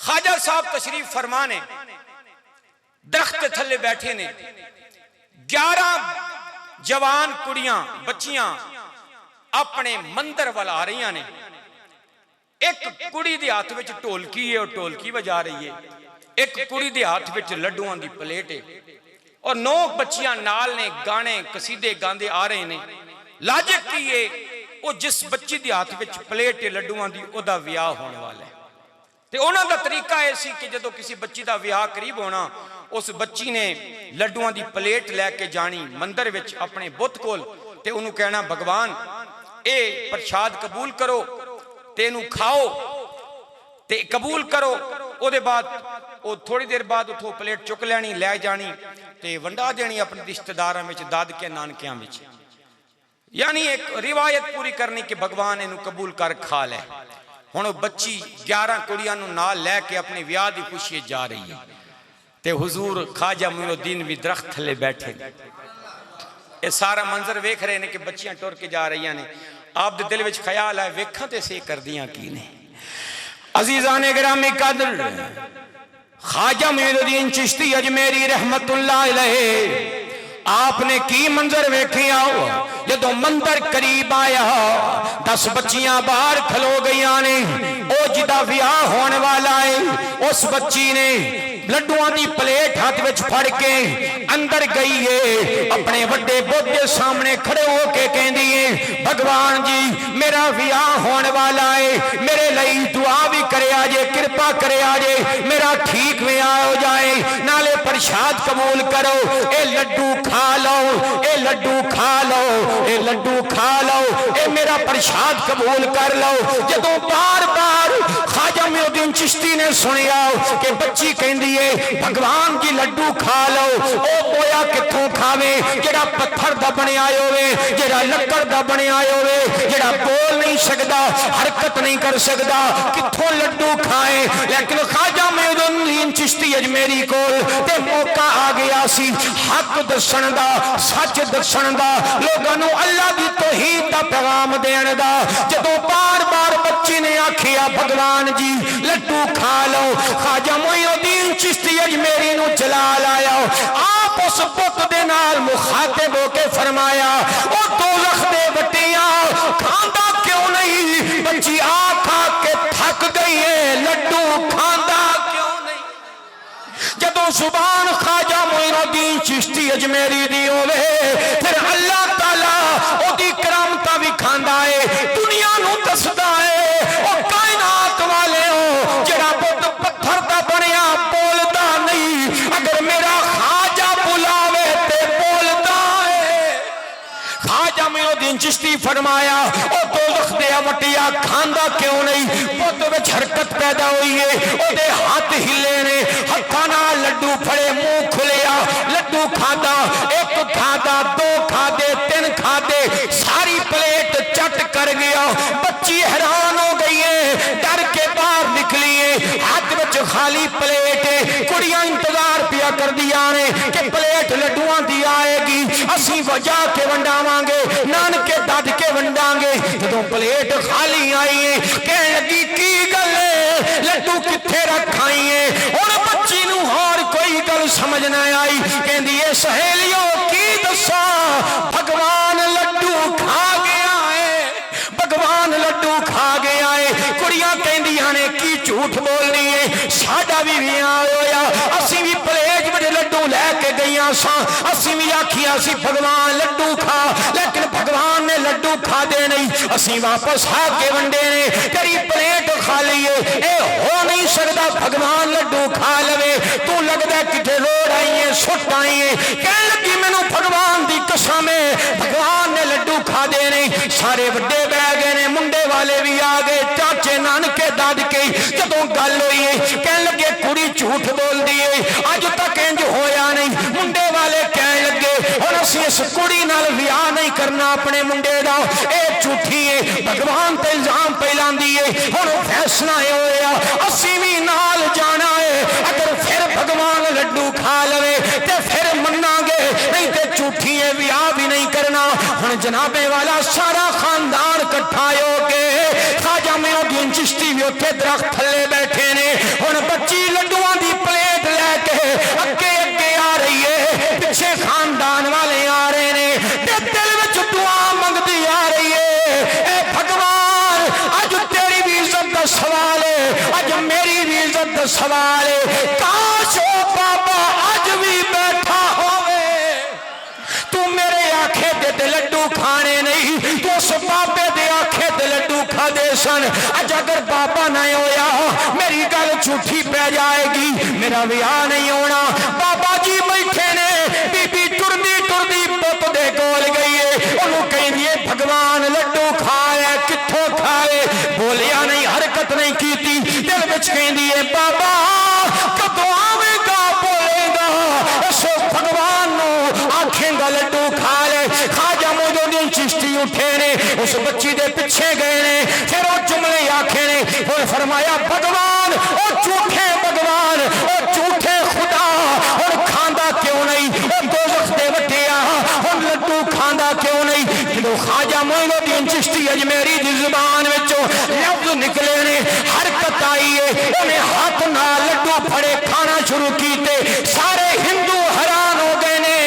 ख्वाजा साहब तशरीफ फरमा ने, दरख्त थले बैठे ने, 11 जवान कुड़ियां बच्चियां अपने मंदिर वाल आ रही ने। एक कुड़ी दे हाथ विच ढोलकी है, और ढोलकी बजा रही है। एक कुड़ी दे हाथ विच लड्डुआं दी प्लेट है, और 9 बच्चियां नाल ने गाने कसीदे गांदे आ रहे ने। लाजिक की है, वो जिस बच्ची दे हाथ विच प्लेट है लड्डुआं दी, ओदा विआह होने वाला है। ते उन्हां दा तरीका यह सी कि जदों किसी बच्ची दा विआह करीब होना, उस बच्ची ने लड्डुआं दी प्लेट लैके जानी मंदिर विच अपने बुत कोल, ते उन्होंने कहना भगवान ए प्रसाद कबूल करो, ते इनू खाओ, ते कबूल करो। ओदे बाद वो थोड़ी देर बाद उठो प्लेट चुक लैनी, लै जानी ते वंडा देनी अपने रिश्तेदारां विच, दादके नानकियां विच। यानी एक रिवायत पूरी करनी कि भगवान इनू कबूल कर खा लै। हुण बच्ची 11 कुड़ियां नू नाल लैके अपने विआह की खुशी जा रही है, ते हुजूर ख्वाजा मोइनुद्दीन भी दरख्त थले बैठे। ये सारा मंजर वेख रहे हैं कि बच्चियां टुर के जा रही ने। आप दे दिल विच ख्याल है वेखा ते सही करदियां की ने। अजीज़ाने गिरामी कदर, ख्वाजा मोइनुद्दीन चिश्ती अजमेरी रहमतुल्लाह अलैह आपने की मंजर वेखे आओ। जदों मंदिर करीब आया, 10 बच्चियां बाहर खलो गई ने। ओ जिदा विआह होने वाला है, उस बच्ची ने लड्डुआं दी प्लेट हाथ विच फड़ के अंदर गई है। अपने बड़े बुत के सामने खड़े होके कहंदी है, भगवान जी मेरा विआह होने वाला है, मेरे लिए दुआ भी करे आजे, कृपा करे आजे, मेरा ठीक विआह हो जाए, नाले प्रसाद कबूल करो। ए लड्डू खा लो, ए लड्डू खा लो, ए लड्डू खा लो, ए मेरा प्रसाद कबूल कर लो। जदों बार बार ख्वाजा मोइनुद्दीन चिश्ती ने सुनिया कि बच्ची कहंदी है भगवान की लड्डू खा लो, ओ बोया कित्थों खावे जेड़ा पत्थर दा बनिया होवे, जेड़ा लक्कड़ दा बनिया होवे, जेड़ा बोल नहीं सकदा, हरकत नहीं कर सकदा, कित्थों लड्डू खाए। लेकिन ख्वाजा मोइनुद्दीन चिश्ती अजमेरी कोल ते मौका आ गया सी हक दसण दा, सच दसण दा, लोगां नूं अल्लाह दी तौहीद दा पैगाम देण दा। जदों बार बार बच्ची ने आखिया भगवान जी लड्डू खा लो, ख्वाजा मोइनुद्दीन चिश्ती अजमेरी नूं चला लाया। आप उस पुत दे नाल मुखातिब होके फरमाया, ओ दोज़ख दे बट्टियां खांदा क्यों नहीं? बच्ची आ खा के थक गई है, लड्डू खांदा क्यों नहीं? जदों जुबान ख्वाजा मोइनुद्दीन चिश्ती अजमेरी दी होवे, फिर अल्लाह ताला ओदी करामतां भी खांदा है, दुनिया नूं दसदा है। ओ कायनात वाले हो जेड़ा पुत पत्थर दा बनिया बोलदा नहीं, अगर मेरा ख्वाजा बुलावे ते बोलदा है। ख्वाजा मोइनुद्दीन चिश्ती फरमाया, ओ दोज़ख दे मटिया खांदा क्यों नहीं? पुत विच हरकत पैदा हुई है, ओदे हाथ हिले ने, हत्थां नाल लड्डू फड़े, मुंह खुलिया, लड्डू खादा, एक खादा, 2 खादे, 3 खादे, सारी प्लेट चट कर गया। बच्ची हैरान हो गई है, डर के बाहर निकली है, हाथ विच खाली प्लेट है। कुड़ियां इंतजार पिया कर दिया ने कि प्लेट लड्डुआं दी आएगी, असीं वजा के वंडावांगे, नानके दादके वंडांगे। जदों प्लेट खाली आई है, कहने लगी की गल है, लड्डू कित्थे रखाई है? हुण बच्ची नूं होर कोई गल समझ ना आई, कहंदी है सहेलियों की दसा, भगवान लड्डू खा गया है, भगवान लड्डू खा गया है। कुड़ियां कहंदियां ने की झूठ बोलनी है, साडा भी विआह होया, असीं भी प्लेट विच लड्डू लैके गईयां सां, असीं भी आखिया सी भगवान लड्डू खा, लेकिन भगवान ने लड्डू खादे नहीं, असीं वापस आके वंडे ने, तेरी प्लेट खाली है, ए हो नहीं सकदा भगवान लड्डू खा लवे, तू लगदा किथे रोड आई है, सुट आई है। कहने लगी मैनू भगवान दी कसम है, भगवान ने लड्डू खादे नहीं। सारे वड्डे बह गए ने, मुंडे वाले भी आ गए, चाचे नानके दादके। जदों गल हुई है, कहने लगे कुड़ी झूठ बोलदी है, अज तक इंज होया नहीं। मुंडे वाले कहने लगे हुण असीं इस कुड़ी नाल विआह नहीं करना अपने मुंडे दा, ए झूठी है, भगवान ते इल्जाम पे लांदी है। हुण फैसला होया असीं भी नाल जाना है, अगर फिर भगवान लड्डू खा लवे ते फिर मन्नांगे, नहीं ते झूठी है, विआह भी नहीं करना। हुण जनाबे वाला सारा खानदान इकट्ठा हो के ख्वाजा मोइनुद्दीन चिश्ती भी उत्थे दरख्त थल्ले बैठे ने। हुण मेरी भी इज्जत दा सवाल है। काश ओ बाबा अज भी बैठा होवे, तू मेरे आखे दे लड्डू खाने नहीं, तू उस बाबे दे आखे दे लड्डू खादे सन। अज अगर बाबा नहीं होया मेरी गल झूठी पै जाएगी, मेरा विआह नहीं होना। बाबा जी बैठे ने, बीबी टुरदी टुरदी पुत दे कोल गई है, उन्होंने कही है भगवान लड्डू खाए, कित्थों खाए, बोलिया नहीं, हरकत नहीं की, दिल विच कहंदी है बाबा कदों आवेगा, बोलेगा उस भगवान नू आखेगा लड्डू खा ले। ख्वाजा मोइनुद्दीन चिश्ती उठे ने, उस बच्ची दे पिछे गए ने, फिर वो जुमले आखे ने, और फरमाया भगवान ओ झूठे भगवान ओ झूठे खुदा, और खांदा क्यों नहीं, दोज़ख दे वटिया और लड्डू खांदा क्यों नहीं। जो ख्वाजा मोइनुद्दीन चिश्ती अजमेरी दी जुबान विचों लफ्ज़ निकले ने, हरकत आई है, उन्हें हाथ नाल लड्डू फड़े खाना शुरू कीते। सारे हिंदू हैरान हो गए ने,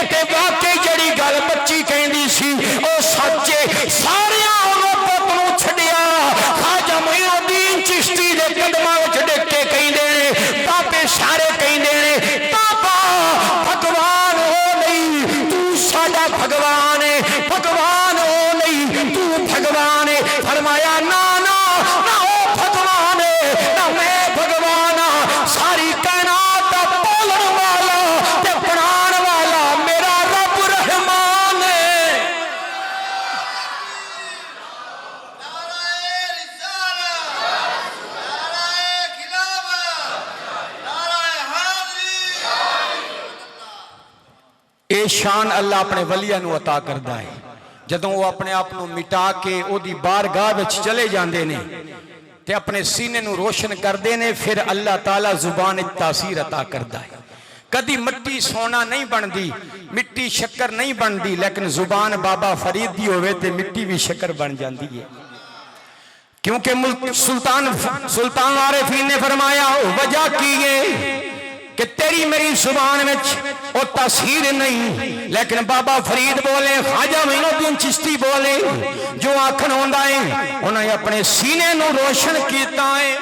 ये वाकई जड़ी गल बच्ची कहंदी सी ओ सच्चे। सारे पुत नूं छड्डिया ख्वाजा मोइनुद्दीन चिश्ती दे कदमां विच डिग के कहंदे ने, बाबे सारे कहंदे ने बाबा भगवान हो नहीं, तू साडा भगवान है, भगवान हो नहीं, तू भगवान है। फरमाया ना ना ना ओ भगवान है ना मैं भगवान हाँ, सारी कायनात दा बोलण वाला ते बनाण वाला मेरा रब रहमान है। नाराए रिसालत, नाराए खिलाफत, नाराए हाज़री। ये शान अल्लाह अपने वलिया नू अता करता है। जदों वो अपने आप को मिटा के ओदी बारगाह विच चले जाते ने ते अपने सीने नू रोशन करते ने, फिर अल्लाह ताला जुबान तासीर अता करता है। कदी मिट्टी सोना नहीं बनती, मिट्टी शक्कर नहीं बनती, लेकिन जुबान बाबा फरीद दी होवे ते मिट्टी भी शक्कर बन जाती है। क्योंकि सुल्तान आरिफीन ने फरमाया वजह की है कि तेरी मेरी जुबान में वो तासीर नहीं, लेकिन बाबा फरीद बोले, ख्वाजा मोइनुद्दीन चिश्ती बोले, जो आखन होंदा है उन्हें अपने सीने नू रोशन कीता है।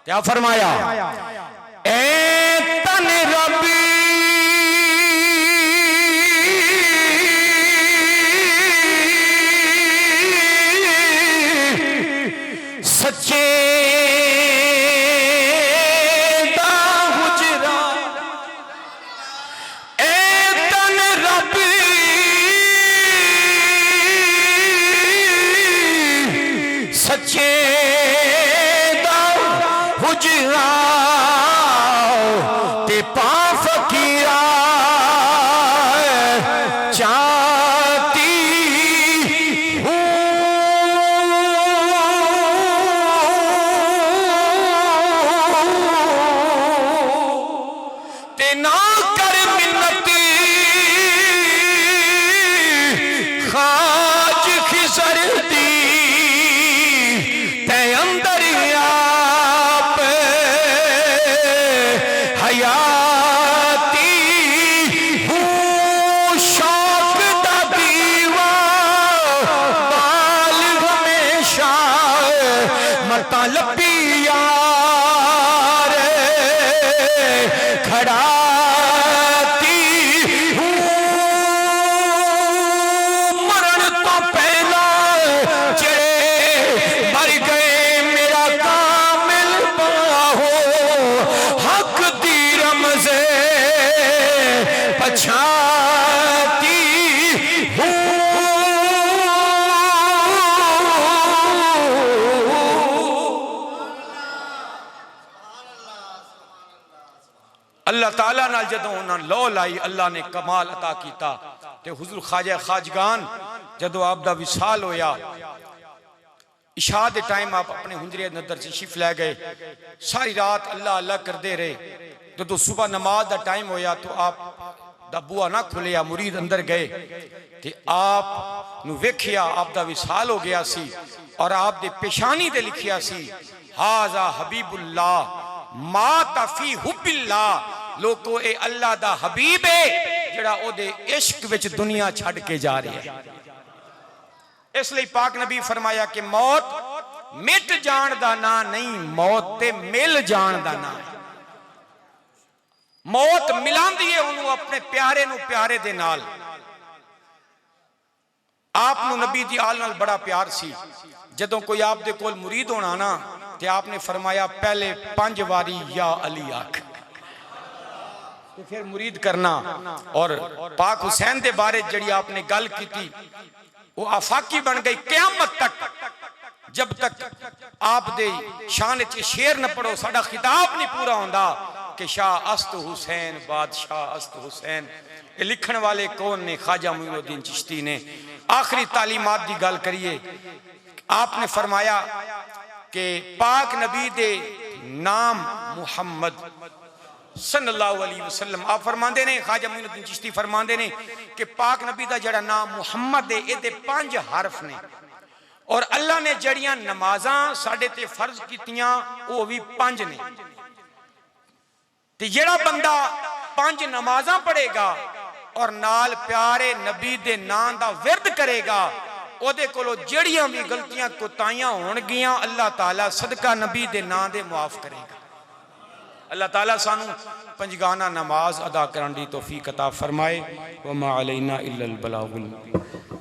क्या फरमाया, ए तन रबी सच्चे सच्चे दा हुजरा ते पा फकीरा चाहती हूँ ते ना कर मिन्नती खाज खिसर दी अंदर आप हयाती हूँ शौक दा दीवा बाल हमेशा मता लपी यार खड़ाती हूँ मरण तो पहला चले मर गए पछाती हूँ। अल्लाह ताला नाल जदों उन्होंने लौ लाई, अल्लाह ने कमाल अता किया। ते हुजूर ख्वाजा खाजगान जदों आप दा विसाल होया, इशा दे टाइम आप अपने हुंजरे नदर तशरीफ लै गए, सारी रात अल्लाह अल्लाह करते रहे। जदों सुबह नमाज दा टाइम होया तो आप दा बुआ ना खुलिया, मुरीद अंदर गए ते आप नु वेखिया आप दा विसाल हो गया सी, और आप दे पेशानी ते लिखिया सी हाजा हबीबुल्लाह मा तफी हुबिल्लाह। लोगो ए अल्लाह दा हबीब है जेड़ा ओदे इश्क विच दुनिया छड़ के जा रहा है। इसलिए पाक नबी फरमाया कि मौत मिट जान दा ना नहीं, मौत ते मिल जान दा ना। मौत मिलांदी है उन्होंने अपने प्यारे नू प्यारे दे नाल। आप नबी दी आल नाल बड़ा प्यार सी। जदों कोई आप दे कोल मुरीद होना ना ते आपने फरमाया पहले 5 वारी या अली आख ते फिर मुरीद करना। और पाक हुसैन दे बारे जड़ी आपने गल की वो आफाकी बन गई क़यामत तक। जब तक आप दे शान च शेर न पढ़ो साडा खिताब नहीं पूरा होंदा कि शाह अस्त हुसैन बादशाह अस्त हुसैन। ये लिखण वाले कौन ने? ख्वाजा मोइनुद्दीन चिश्ती ने। आखिरी तालीमात की गल करिए, आपने फरमाया कि पाक नबी दे नाम मुहम्मद सल्लल्लाहु अलैहि वसल्लम। आप फरमाते ने, ख्वाजा मोइनुद्दीन चिश्ती फरमाते ने कि पाक नबी का जड़ा नाम मुहम्मद है ये 5 हरफ ने। और अल्लाह ने जड़ियां नमाजा साडे ते फर्ज कीतियां वो भी 5 ने। ते जेड़ा बंदा 5 नमाजा पढ़ेगा और नाल प्यारे नबी दे नाम दा विरद करेगा ओदे कोलों जड़ियां भी गलतियां कोताहियां होणगियां अल्लाह ताला सदका नबी दे नाम दे मुआफ करेगा। अल्लाह ताला सानू पंजगाना नमाज अदा करने की तौफीक अता फरमाए। वमा अलैना इल्लल बलागुल मुबीन।